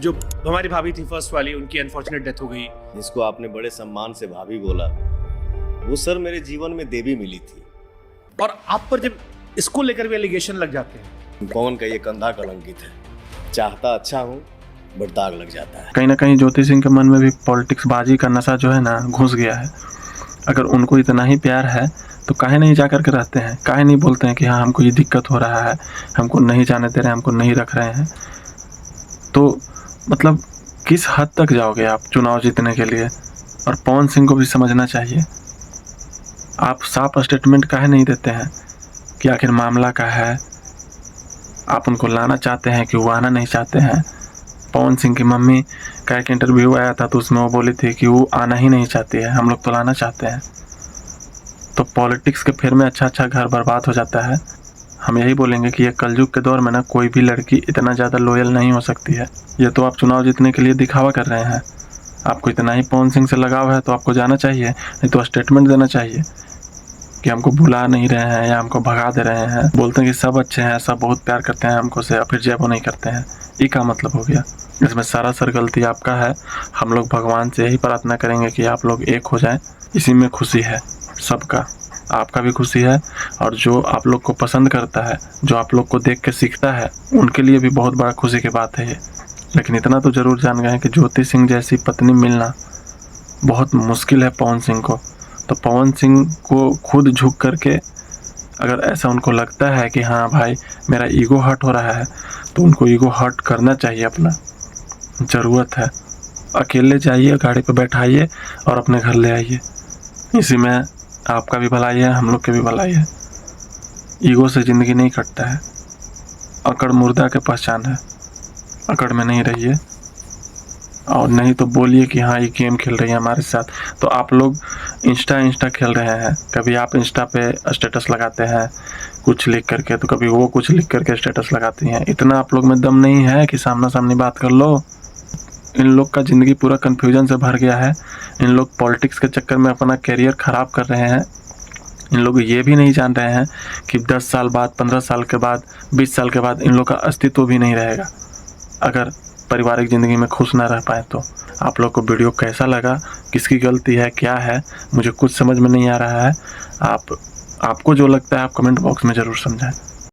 जो हमारी भाभी थी फर्स्ट वाली, उनकी अनफॉर्चुनेट डेथ हो गई। जिसको आपने बड़े सम्मान से भाभी बोला, वो सर मेरे जीवन में देवी मिली थी। और आप पर जब इसको लेकर भी एलिगेशन लग जाते हैं, कौन का ये कंधा कलंकित है। चाहता अच्छा हूँ बट दाग लग जाता है। कहीं ना कहीं ज्योति सिंह के मन में भी पॉलिटिक्स बाजी का नशा जो है ना घुस गया है। अगर उनको इतना ही प्यार है तो काहे नहीं जा कर के रहते हैं, काहे नहीं बोलते हैं कि हाँ हमको ये दिक्कत हो रहा है, हमको नहीं जाने दे रहे हैं, हमको नहीं रख रहे हैं। तो मतलब किस हद तक जाओगे आप चुनाव जीतने के लिए। और पवन सिंह को भी समझना चाहिए, आप साफ स्टेटमेंट काहे नहीं देते हैं कि आखिर मामला क्या है। आप उनको लाना चाहते हैं कि वो आना नहीं चाहते हैं। पवन सिंह की मम्मी का एक इंटरव्यू आया था तो उसमें वो बोली थी कि वो आना ही नहीं चाहती है, हम लोग तो लाना चाहते हैं। तो पॉलिटिक्स के फेर में अच्छा घर बर्बाद हो जाता है। हम यही बोलेंगे कि ये कलयुग के दौर में ना कोई भी लड़की इतना ज़्यादा लॉयल नहीं हो सकती है। ये तो आप चुनाव जीतने के लिए दिखावा कर रहे हैं। आपको इतना ही पवन सिंह से लगाव है तो आपको जाना चाहिए, नहीं तो स्टेटमेंट देना चाहिए कि हमको बुला नहीं रहे हैं या हमको भगा दे रहे हैं। बोलते हैं कि सब अच्छे हैं, सब बहुत प्यार करते हैं हमको से, और फिर जय वो नहीं करते हैं। ये क्या मतलब हो गया। इसमें सारा सर गलती आपका है। हम लोग भगवान से यही प्रार्थना करेंगे कि आप लोग एक हो जाएं। इसी में खुशी है सबका, आपका भी खुशी है, और जो आप लोग को पसंद करता है, जो आप लोग को देख के सीखता है, उनके लिए भी बहुत बड़ा खुशी की बात है ये। लेकिन इतना तो जरूर जान गए कि ज्योति सिंह जैसी पत्नी मिलना बहुत मुश्किल है पवन सिंह को। तो पवन सिंह को खुद झुक करके अगर ऐसा उनको लगता है कि हाँ भाई मेरा ईगो हर्ट हो रहा है, तो उनको ईगो हर्ट करना चाहिए। अपना ज़रूरत है, अकेले जाइए, गाड़ी पर बैठाइए और अपने घर ले आइए। इसी में आपका भी भलाई है, हम लोग के भी भलाई है। ईगो से ज़िंदगी नहीं कटता है। अकड़ मुर्दा के पहचान है, अकड़ में नहीं रहिए। और नहीं तो बोलिए कि हाँ ये गेम खेल रही है हमारे साथ। तो आप लोग इंस्टा खेल रहे हैं, कभी आप इंस्टा पे स्टेटस लगाते हैं कुछ लिख करके, तो कभी वो कुछ लिख करके स्टेटस लगाती हैं। इतना आप लोग में दम नहीं है कि सामना सामनी बात कर लो। इन लोग का ज़िंदगी पूरा कन्फ्यूजन से भर गया है। इन लोग पॉलिटिक्स के चक्कर में अपना करियर ख़राब कर रहे हैं। इन लोग ये भी नहीं जान रहे हैं कि 10 साल बाद, 15 साल के बाद, 20 साल के बाद इन लोग का अस्तित्व भी नहीं रहेगा अगर पारिवारिक ज़िंदगी में खुश ना रह पाए। तो आप लोग को वीडियो कैसा लगा, किसकी गलती है, क्या है, मुझे कुछ समझ में नहीं आ रहा है। आपको जो लगता है आप कमेंट बॉक्स में ज़रूर समझाएं।